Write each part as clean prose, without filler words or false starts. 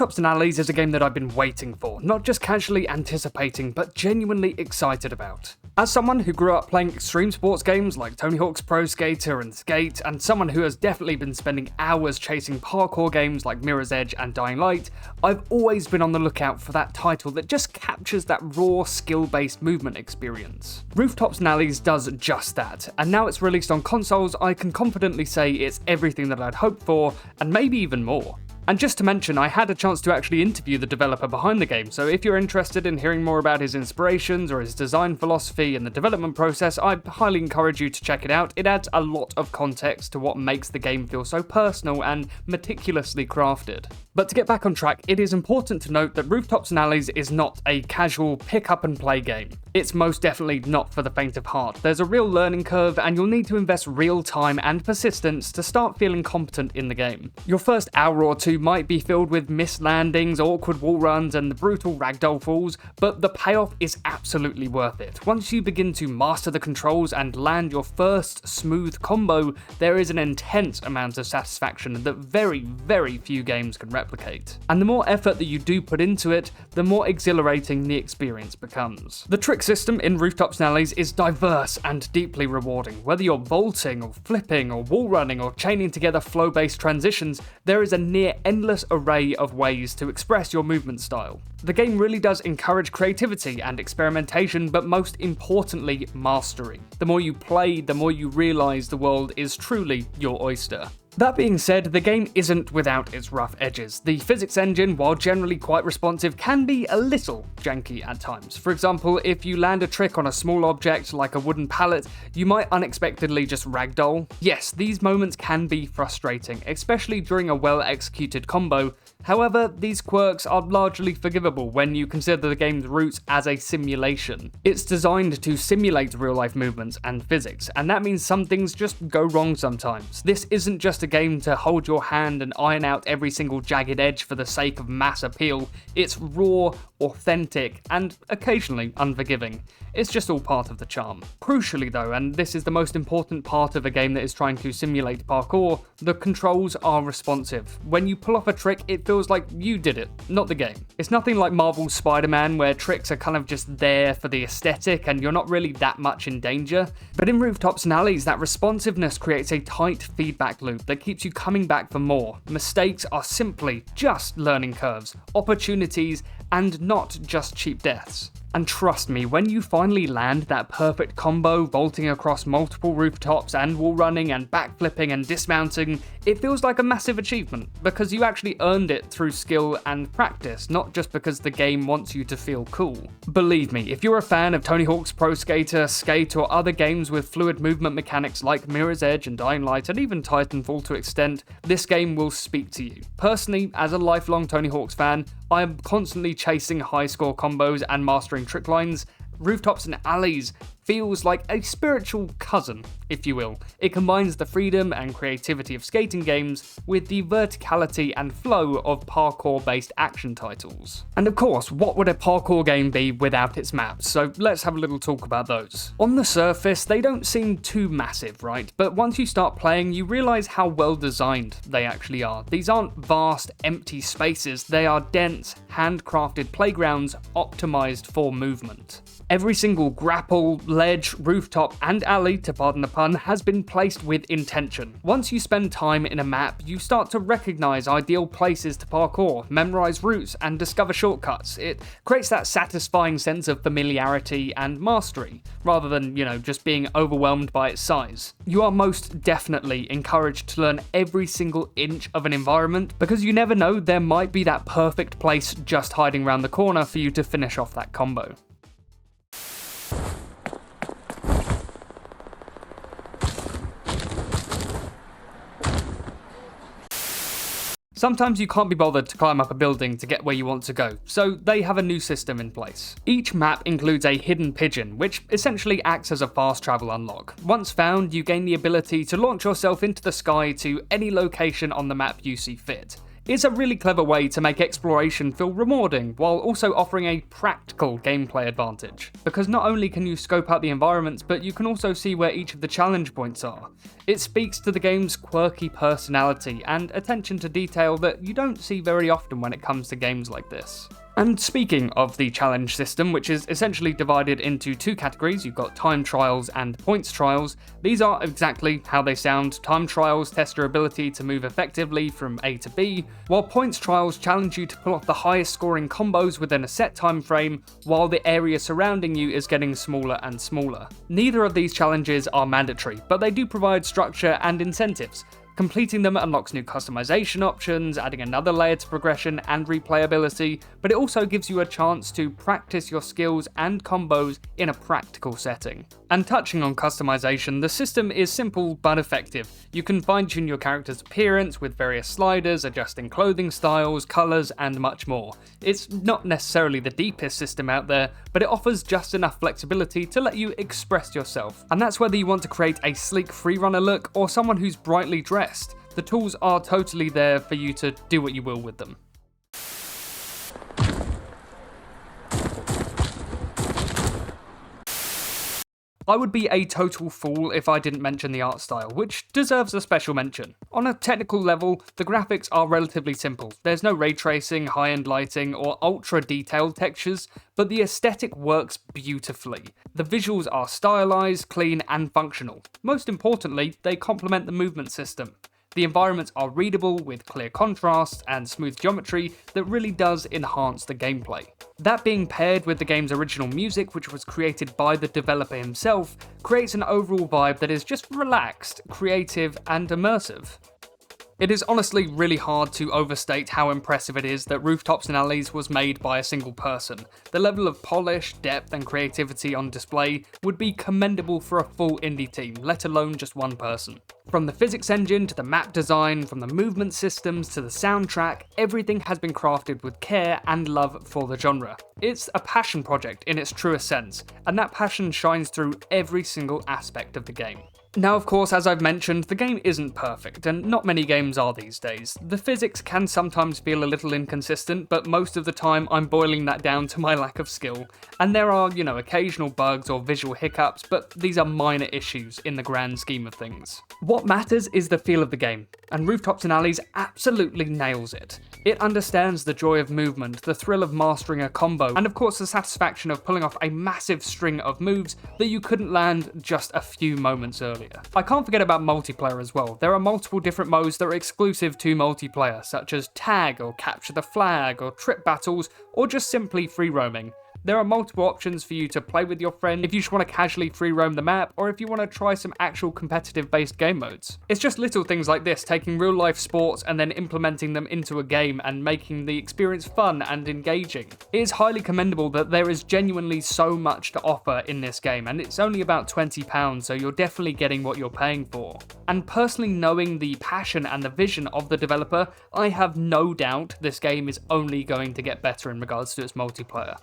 Rooftops and Alleys is a game that I've been waiting for, not just casually anticipating, but genuinely excited about. As someone who grew up playing extreme sports games like Tony Hawk's Pro Skater and Skate, and someone who has definitely been spending hours chasing parkour games like Mirror's Edge and Dying Light, I've always been on the lookout for that title that just captures that raw, skill-based movement experience. Rooftops and Alleys does just that, and now it's released on consoles, I can confidently say it's everything that I'd hoped for, and maybe even more. And just to mention, I had a chance to actually interview the developer behind the game, so if you're interested in hearing more about his inspirations or his design philosophy and the development process, I highly encourage you to check it out. It adds a lot of context to what makes the game feel so personal and meticulously crafted. But to get back on track, it is important to note that Rooftops and Alleys is not a casual pick-up-and-play game. It's most definitely not for the faint of heart. There's a real learning curve, and you'll need to invest real time and persistence to start feeling competent in the game. Your first hour or two might be filled with missed landings, awkward wall runs, and the brutal ragdoll falls, but the payoff is absolutely worth it. Once you begin to master the controls and land your first smooth combo, there is an intense amount of satisfaction that very, very few games can replicate. And the more effort that you do put into it, the more exhilarating the experience becomes. The trick system in Rooftops and Alleys is diverse and deeply rewarding. Whether you're vaulting or flipping or wall running or chaining together flow-based transitions, there is a near endless array of ways to express your movement style. The game really does encourage creativity and experimentation, but most importantly, mastery. The more you play, the more you realise the world is truly your oyster. That being said, the game isn't without its rough edges. The physics engine, while generally quite responsive, can be a little janky at times. For example, if you land a trick on a small object like a wooden pallet, you might unexpectedly just ragdoll. Yes, these moments can be frustrating, especially during a well-executed combo. However, these quirks are largely forgivable when you consider the game's roots as a simulation. It's designed to simulate real-life movements and physics, and that means some things just go wrong sometimes. This isn't just a game to hold your hand and iron out every single jagged edge for the sake of mass appeal. It's raw, authentic, and occasionally unforgiving. It's just all part of the charm. Crucially though, and this is the most important part of a game that is trying to simulate parkour, the controls are responsive. When you pull off a trick, it feels like you did it, not the game. It's nothing like Marvel's Spider-Man, where tricks are kind of just there for the aesthetic and you're not really that much in danger. But in Rooftops and Alleys, that responsiveness creates a tight feedback loop that keeps you coming back for more. Mistakes are simply just learning curves, opportunities, and not just cheap deaths. And trust me, when you finally land that perfect combo, vaulting across multiple rooftops and wall running and backflipping and dismounting, it feels like a massive achievement, because you actually earned it through skill and practice, not just because the game wants you to feel cool. Believe me, if you're a fan of Tony Hawk's Pro Skater, Skate, or other games with fluid movement mechanics like Mirror's Edge and Dying Light, and even Titanfall to extent, this game will speak to you. Personally, as a lifelong Tony Hawk's fan, I am constantly chasing high score combos and mastering trick lines. Rooftops and Alleys feels like a spiritual cousin, if you will. It combines the freedom and creativity of skating games with the verticality and flow of parkour-based action titles. And of course, what would a parkour game be without its maps? So let's have a little talk about those. On the surface, they don't seem too massive, right? But once you start playing, you realise how well designed they actually are. These aren't vast, empty spaces, they are dense, handcrafted playgrounds optimised for movement. Every single grapple, ledge, rooftop, and alley, to pardon the pun, has been placed with intention. Once you spend time in a map, you start to recognise ideal places to parkour, memorise routes, and discover shortcuts. It creates that satisfying sense of familiarity and mastery, rather than, just being overwhelmed by its size. You are most definitely encouraged to learn every single inch of an environment, because you never know, there might be that perfect place just hiding around the corner for you to finish off that combo. Sometimes you can't be bothered to climb up a building to get where you want to go, so they have a new system in place. Each map includes a hidden pigeon, which essentially acts as a fast travel unlock. Once found, you gain the ability to launch yourself into the sky to any location on the map you see fit. It's a really clever way to make exploration feel rewarding, while also offering a practical gameplay advantage. Because not only can you scope out the environments, but you can also see where each of the challenge points are. It speaks to the game's quirky personality and attention to detail that you don't see very often when it comes to games like this. And speaking of the challenge system, which is essentially divided into two categories, you've got time trials and points trials. These are exactly how they sound. Time trials test your ability to move effectively from A to B, while points trials challenge you to pull off the highest scoring combos within a set time frame, while the area surrounding you is getting smaller and smaller. Neither of these challenges are mandatory, but they do provide structure and incentives. Completing them unlocks new customization options, adding another layer to progression and replayability, but it also gives you a chance to practice your skills and combos in a practical setting. And touching on customization, the system is simple but effective. You can fine-tune your character's appearance with various sliders, adjusting clothing styles, colours, and much more. It's not necessarily the deepest system out there, but it offers just enough flexibility to let you express yourself. And that's whether you want to create a sleek freerunner look or someone who's brightly dressed. The tools are totally there for you to do what you will with them. I would be a total fool if I didn't mention the art style, which deserves a special mention. On a technical level, the graphics are relatively simple. There's no ray tracing, high-end lighting, or ultra-detailed textures, but the aesthetic works beautifully. The visuals are stylized, clean, and functional. Most importantly, they complement the movement system. The environments are readable with clear contrast and smooth geometry that really does enhance the gameplay. That being paired with the game's original music, which was created by the developer himself, creates an overall vibe that is just relaxed, creative, and immersive. It is honestly really hard to overstate how impressive it is that Rooftops and Alleys was made by a single person. The level of polish, depth, and creativity on display would be commendable for a full indie team, let alone just one person. From the physics engine to the map design, from the movement systems to the soundtrack, everything has been crafted with care and love for the genre. It's a passion project in its truest sense, and that passion shines through every single aspect of the game. Now, of course, as I've mentioned, the game isn't perfect, and not many games are these days. The physics can sometimes feel a little inconsistent, but most of the time I'm boiling that down to my lack of skill. And there are, occasional bugs or visual hiccups, but these are minor issues in the grand scheme of things. What matters is the feel of the game, and Rooftops and Alleys absolutely nails it. It understands the joy of movement, the thrill of mastering a combo, and of course the satisfaction of pulling off a massive string of moves that you couldn't land just a few moments earlier. I can't forget about multiplayer as well. There are multiple different modes that are exclusive to multiplayer, such as tag or capture the flag or trip battles, or just simply free roaming. There are multiple options for you to play with your friend if you just want to casually free roam the map, or if you want to try some actual competitive based game modes. It's just little things like this, taking real life sports and then implementing them into a game and making the experience fun and engaging. It is highly commendable that there is genuinely so much to offer in this game, and it's only about £20, so you're definitely getting what you're paying for. And personally, knowing the passion and the vision of the developer, I have no doubt this game is only going to get better in regards to its multiplayer.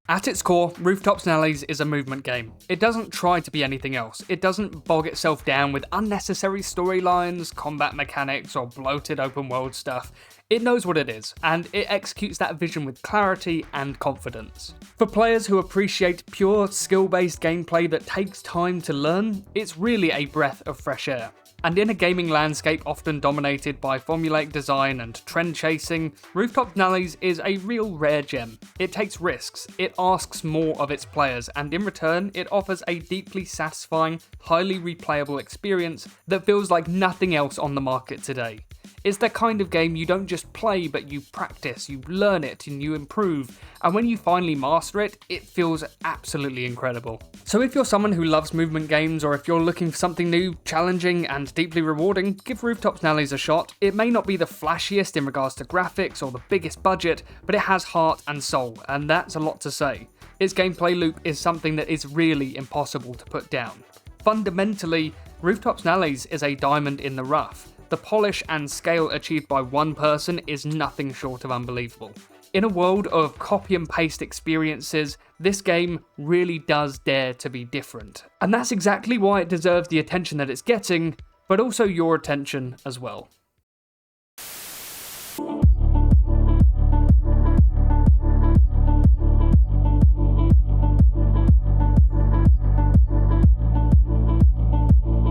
At its core, Rooftops and Alleys is a movement game. It doesn't try to be anything else. It doesn't bog itself down with unnecessary storylines, combat mechanics, or bloated open world stuff. It knows what it is, and it executes that vision with clarity and confidence. For players who appreciate pure, skill-based gameplay that takes time to learn, it's really a breath of fresh air. And in a gaming landscape often dominated by formulaic design and trend chasing, Rooftops and Alleys is a real rare gem. It takes risks, it asks more of its players, and in return, it offers a deeply satisfying, highly replayable experience that feels like nothing else on the market today. It's the kind of game you don't just play, but you practice, you learn it, and you improve, and when you finally master it, it feels absolutely incredible. So if you're someone who loves movement games, or if you're looking for something new, challenging, and deeply rewarding, give Rooftops and Alleys a shot. It may not be the flashiest in regards to graphics or the biggest budget, but it has heart and soul, and that's a lot to say. Its gameplay loop is something that is really impossible to put down. Fundamentally, Rooftops and Alleys is a diamond in the rough. The polish and scale achieved by one person is nothing short of unbelievable. In a world of copy and paste experiences, this game really does dare to be different. And that's exactly why it deserves the attention that it's getting, but also your attention as well.